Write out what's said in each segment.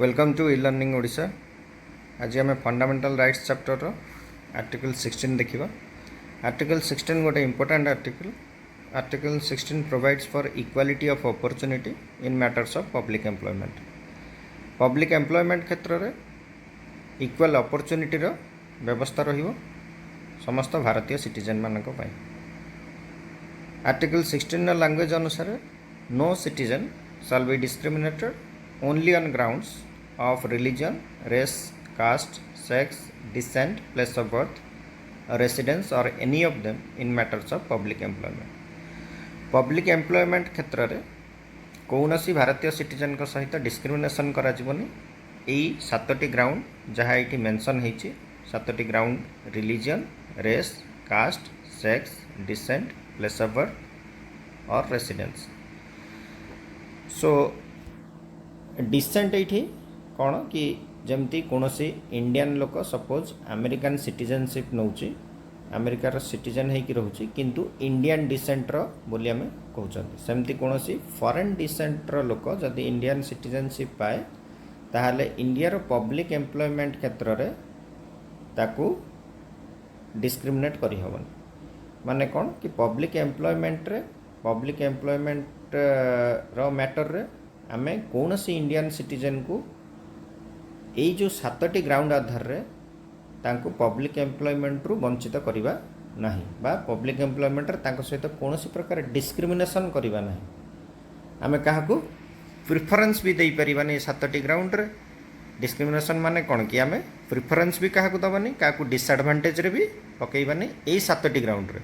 Welcome to e learning Odisha. आज आम fundamental rights chapter article 16 देखा। आर्टिकल 16 गोटे important article. Article 16 provides for equality of opportunity in matters of public employment. Public employment क्षेत्र में equal opportunity व्यवस्था रहिबो समस्त भारतीय सिटीजन मानक पई। आर्टिकल 16 लैंग्वेज अनुसार no citizen shall be discriminated only on grounds of religion, race, caste, sex, descent, place of birth, residence or any of them in matters of public employment. Public employment क्षेत्र में कौन सी भारतीय citizen को सहित discrimination करा जीवनी एई सातटी ground जहाँ ये मेंशन होती सातटी ground religion, race, caste, sex, descent, place of birth और रेसिडेंस। सो डिसेंट ये कौन कि जमती कौन सी इंडियन लोक सपोज अमेरिकन सिटीजनशिप नौ अमेरिकार सिटीजन होकि रोचे किंतु इंडियन डिसेंटर बोली आम कहते सेमती कौन सी फॉरेन डिसेंटर लोक जदि इंडियन सिटीजनशिप पाए ताहले इंडियार पब्लिक एम्प्लॉयमेंट क्षेत्र में ताकू डिस्क्रिमिनेट करी हबन। माने कौन कि पब्लिक एम्प्लॉयमेंट रो मैटर रे आमे कौन सी इंडियन सिटीजन को यही जो सातटी ग्राउंड आधार रे तांको पब्लिक एम्प्लॉयमेंट रु वंचित करिबा नाही बा पब्लिक एम्प्लॉयमेंट रे तांको सहित कौन सी प्रकार डिस्क्रिमिनेशन करिबा नाही। आमे काहाकू प्रिफरेंस भी देई परिबानी सातटी ग्राउंड रे। डिस्क्रिमिनेशन माने कौन कि आमे प्रिफरेंस भी काहाकू दबानी काहाकू डिसएडवांटेज रे भी पकईबानी यही सातटी ग्राउंड रे।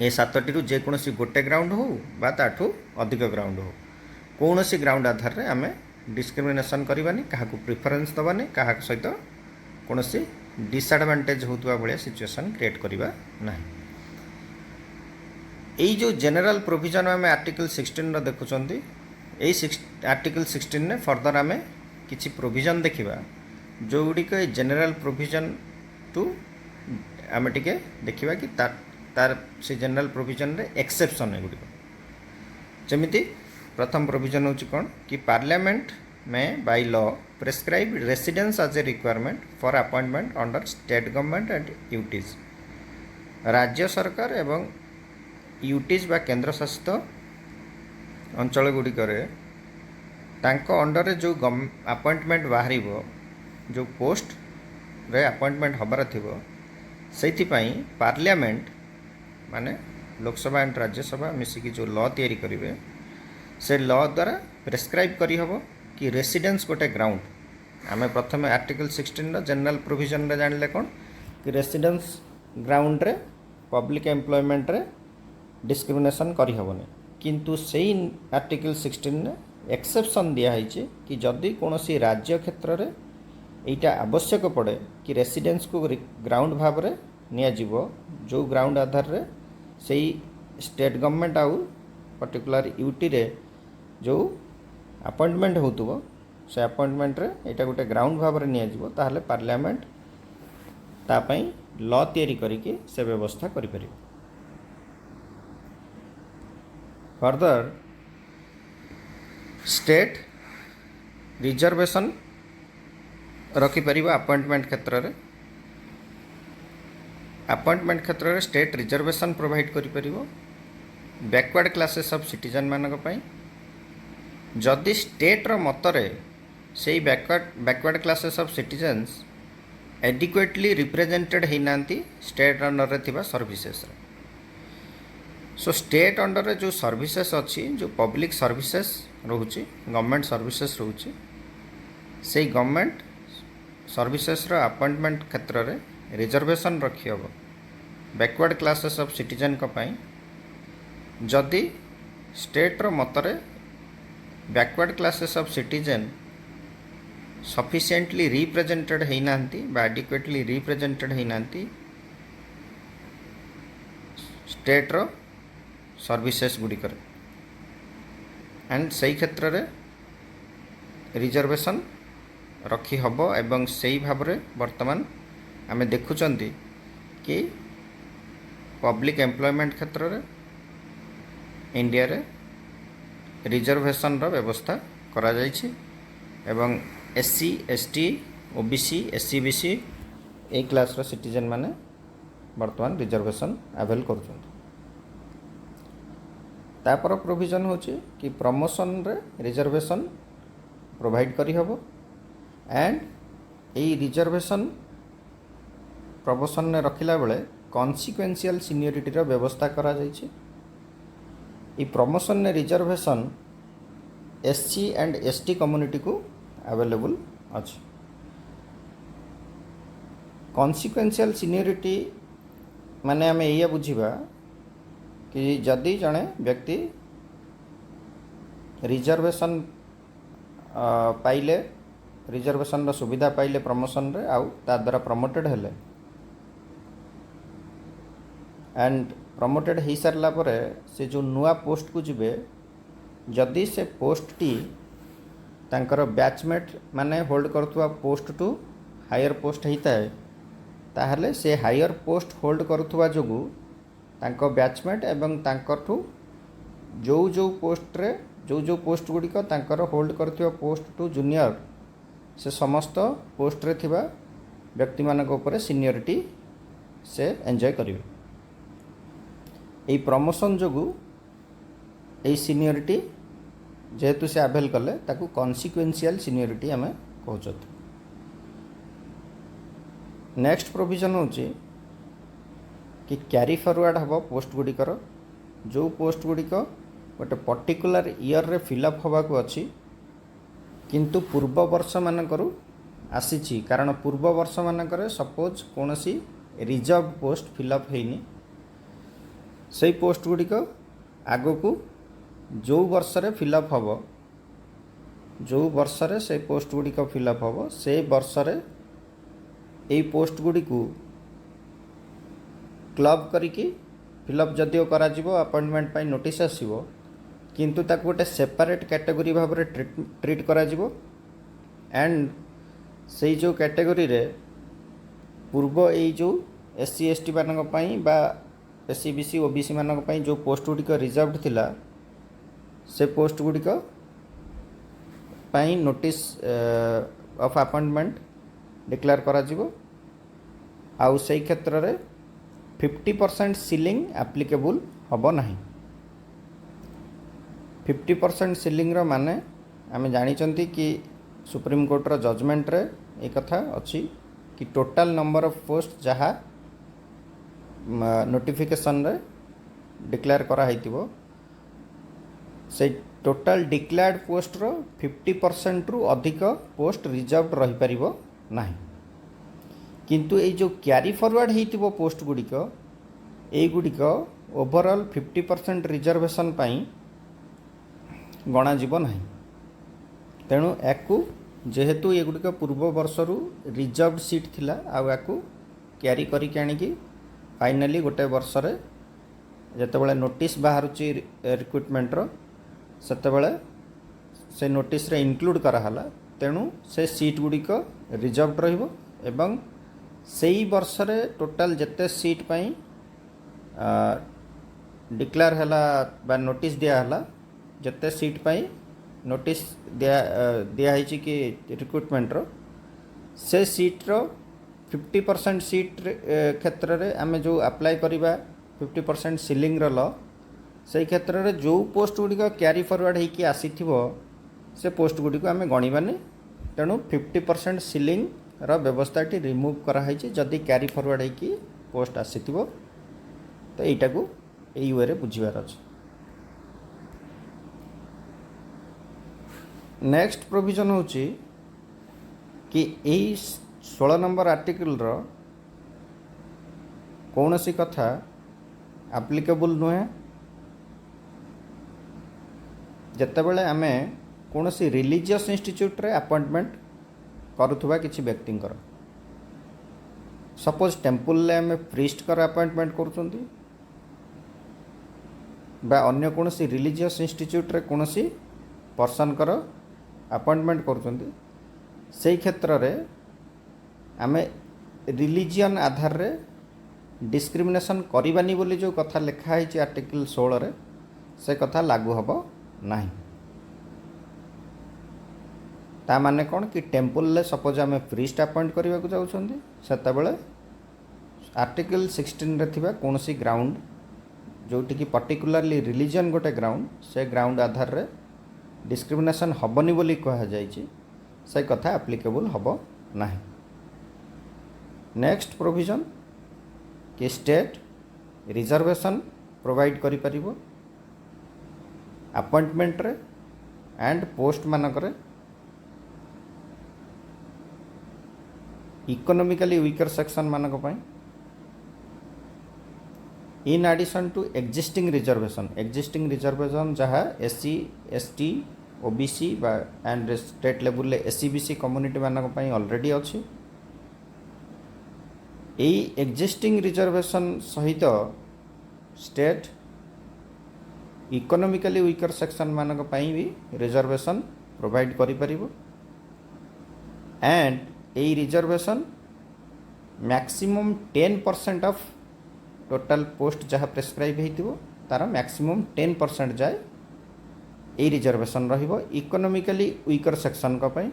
ये सातटी जेकोसी गोटे ग्राउंड हो बा ताठू अधिक ग्राउंड हो कौन सी ग्राउंड आधार रे आमे डिस्क्रिमिनेशन करवानी काहाकू प्रिफरेंस दबानी क्या सहित कौन सी डिसएडवांटेज होता भाया सिचुएशन क्रिएट करवा ना। यही जो जनरल प्रोविजन आम आर्टिकल 16 देखुं आर्टिकल 16 ने फर्दर आम किसी प्रोविजन देखा जो गुड़िक जनरल प्रोविजन टू आम टे देखा कि तार से जनरल प्रोविजन रे एक्सेप्शन गुड़िक जमीती प्रथम प्रोविजन होची कौन कि पार्लियामेंट में by law prescribe residence as a requirement for appointment under state government and UTs. राज्य सरकार एवं यूटीज बा केंद्र शासित अंचल गुड़िक तांको अंडर रे जो अपॉइंटमेंट बाहर जो पोस्ट रे अपॉइंटमेंट हबार थिबो सेथिपाई पार्लियामेंट माने लोकसभा एंड राज्यसभा मिसिकी जो लॉ तैयारी करेंगे से लॉ द्वारा प्रेस्क्राइब करी हबो कि रेसिडेंस गोटे ग्राउंड। आम प्रथम आर्टिकल 16 जनरल प्रोविजन रे जानले कौन कि रेसिडेंस ग्राउंड रे पब्लिक एम्प्लॉयमेंट रे डिस्क्रिमिनेशन करी हबोनी किंतु सेही आर्टिकल 16 ने एक्सेप्शन दिया है कि जदि कौन सी राज्य क्षेत्र रे एटा आवश्यक पड़े कि रेसिडेंस को ग्राउंड भाव रे निया जीवो जो ग्राउंड आधार रे सेही स्टेट गवर्नमेंट आउ पर्टिकुलर यूटी रे जो अपॉइंटमेंट होतुबो से अपॉइंटमेंट रे एटा गोटे ग्राउंड भाव रे निया जीवो ताहले पार्लियामेंट ता पई लॉ तैयारी करिके से व्यवस्था करि परिबो। फर्दर स्टेट रिजर्वेशन रखी परिबो अपॉइंटमेंट क्षेत्र रे। अपॉइंटमेंट क्षेत्र में स्टेट रिजर्वेशन प्रोवाइड करि परिबो बैकवर्ड क्लासेस ऑफ सिटीजन मानक पई जदि स्टेट रो मतरे से backward classes of citizens adequately represented होनांती स्टेट अंडर रे थिबा सर्विसेस रे। सो स्टेट अंडर रे जो सर्विसेस अच्छी जो पब्लिक सर्विसेस रोचे गवर्नमेंट सर्विसेस रोचे से गवर्नमेंट सर्विसेस रो अपॉइंटमेंट क्षेत्र में रिजर्वेशन रखी हम बैकवर्ड क्लासेस ऑफ सिटीजन को पाई जदि स्टेट रो मतरे backward classes of citizen sufficiently represented होनांती बा एडिक्वेटली रिप्रेजेंटेड होनांती स्टेट रो सर्विसेस गुड़िक एंड सही क्षेत्र में रिजर्वेशन रखी हबो एवं सही भाव रे वर्तमान आमे देखुचंती कि पब्लिक एम्प्लॉयमेंट क्षेत्र रे इंडिया रे रिजर्वेशन रो व्यवस्था करा जायछि एवं SC ST OBC SC BC ए क्लास रो सिटीजन माने वर्तमान रिजर्वेशन अवेल कर। तापर प्रोविजन होची कि प्रमोशन रे रिजर्वेशन प्रोवाइड करी हबो एंड ए रिजर्वेशन प्रमोशन ने रखिला बेले कॉन्सिक्वेंशियल सीनियरिटी रो व्यवस्था करा जायछि। ई प्रमोशन ने reservation SC and ST community को अवेलेबल अछि। कॉन्सिक्वेंशियल सीनियरिटी माने आमे एया बुझिबा कि जदि जड़े व्यक्ति रिजर्वेशन पाइले रिजर्वेशन रो सुविधा पाइले प्रमोशन रे आउ ता द्वारा प्रमोटेड हेले एंड प्रमोटेड हो सारा पर से जो नुआ पोस्ट को जिबे जदि से पोस्ट टी तांकर बैचमेट माने होल्ड करथुवा पोस्ट टू हायर पोस्ट होता है ताहले से हायर पोस्ट होल्ड करथुवा जोगु तांको बैचमेट एवं तांकठू जो पोस्ट रे जो पोस्ट गुड़िक तांकर होल्ड करथुवा पोस्ट टू जूनियर से समस्त पोस्ट रे थिबा व्यक्ति मानक ऊपर सीनियरिटी से एंजॉय करिवे। एई प्रमोशन जोगु एई सीनियरिटी जेहेतु से अवेल कले ताकू कॉन्सिक्वेंशियल सीनियरिटी आमे कहउछत। नेक्स्ट प्रोविजन होची कि कैरी फॉरवर्ड हबो पोस्ट गुड़िकर जो पोस्ट गुड़िक गोटे पर्टिकुलर ईयर रे फिलअप हवा को अछि किंतु पूर्व वर्ष मानकरू आसीछि कारण पूर्व वर्ष मानकर सपोज कोनोसी रिजर्व पोस्ट फिलअप हेनी से पोस्ट गुड़िक आगो को जो वर्ष रे फिलअप हबो जो वर्ष रे से पोस्ट गुड़िक फिलअप हबो से वर्ष रे एई पोस्ट गुड़िकू क्लब करिकी फिलअप जदिओ करा जिवो अपॉइंटमेंट पाई नोटिस आसीबो किंतु ताको गोटे सेपरेट कैटेगरी भाव में ट्रीट करा जिवो एंड से जो कैटेगरी रे पूर्व एई जो एससी एसटी मानक पई बा एससी बीसी ओबीसी मानक पई जो पोस्ट गुड़िक रिजर्व्ड थिला से पोस्ट गुड़िक पई नोटिस ऑफ अपॉइंटमेंट डिक्लेयर करा जिवो आउ से क्षेत्र रे 50% सीलिंग एप्लीकेबल हबो नाही। 50% सीलिंग रो माने आमे जानी चंती कि सुप्रीम कोर्ट रो जजमेंट रे एक कथा अछि कि टोटल नंबर ऑफ पोस्ट जहा नोटिफिकेशन रे डिक्लेयर करा हैतिबो से टोटल डिक्लेयर्ड पोस्ट रो 50% रु अधिक पोस्ट रिजर्व्ड रही परिबो नाही किंतु ए जो कैरी फॉरवर्ड हेतिबो पोस्ट गुड़िक ए गुड़िक ओवरऑल 50% रिजर्वेशन पाई गणा जीव नाही तेणु याकू जेहेतु ये गुड़िक पूर्व वर्षरु रिजर्व्ड सीट थिला आ याकू कैरी करिक आनिकी फाइनली गोटे वर्ष रे जेतेबेले नोटिस बाहरुची रिक्रुटमेंट रो सेतेबेले से नोटिस रे इंक्लूड करा हला तेणु से सीट गुड़िक रिजर्व्ड रहिबो एवं सेई वर्ष रे टोटल जेते सीट पाई डिक्लेयर हला बा नोटिस दिया हला जेते सीट पाई नोटिस दिया है कि रिक्रुटमेंट रो से सीट रो 50% सीट क्षेत्र रे आमे जो अप्लाई करिबा 50% सीलिंग रो ल से क्षेत्र रे जो पोस्ट गुडी को कैरी फॉरवर्ड है कि आसीथिबो से पोस्ट गुडी को आमे गणिबानी तेणु 50% सीलिंग रो व्यवस्था टी रिमूव करा है जदि कैरी फॉरवर्ड है कि पोस्ट आसीथिबो तो एटा को एई वे रे बुझिबार अछि। नेक्स्ट प्रोविजन होची कि एई 16 नंबर आर्टिकल रो कौन सी कथा एप्लीकेबल नुहे जेतेबेले आमे कौन सी रिलीजियस इंस्टीट्यूट रे अपॉइंटमेंट करुथुबा किछि व्यक्तिंकर सपोज टेम्पल ले आमे प्रीस्ट कर अपॉइंटमेंट करूछंती बा अन्य कौन सी रिलीजियस इंस्टीट्यूट रे कौन सी पर्सन कर अपॉइंटमेंट करूछंती से क्षेत्र रे आमे रिलीजियन आधार रे डिस्क्रिमिनेशन करिबानी बोली जो कथा लिखा है आर्टिकल 16 रे से कथा लागू हबो नाही। ता माने कौन कि टेम्पल सपोज आम प्रीस्ट अपॉइंट करने को जाऊँगी से आर्टिकल 16 रे थिबा कौन सी ग्राउंड जोटि कि पर्टिकुलरली रिलीजन गोटे ग्राउंड से ग्राउंड आधार रे डिस्क्रिमिनेशन हबनी बोली कहा जाइए से कथा एप्लिकेबल हब नाही। नेक्स्ट प्रोविजन कि स्टेट रिजर्वेशन प्रोवाइड करि परिबो अपॉइंटमेंट रे एंड पोस्ट मानक इकोनॉमिकली वीकर सेक्शन मानक पई in addition to existing reservation जहाँ SC ST OBC and state level SC BC community मानक पई ऑलरेडी अच्छी एक्जिस्टिंग रिजर्वेशन सहित स्टेट इकोनॉमिकली वीकर सेक्शन मानक पई भी रिजर्वेशन प्रोवाइड करि परिबो एंड ए reservation maximum 10% of total post जहाँ प्रेस्क्राइब होइतिबो तार मैक्सिमम 10% जाए ए रिजर्वेशन रहिबो इकोनॉमिकली वीकर सेक्शन का पई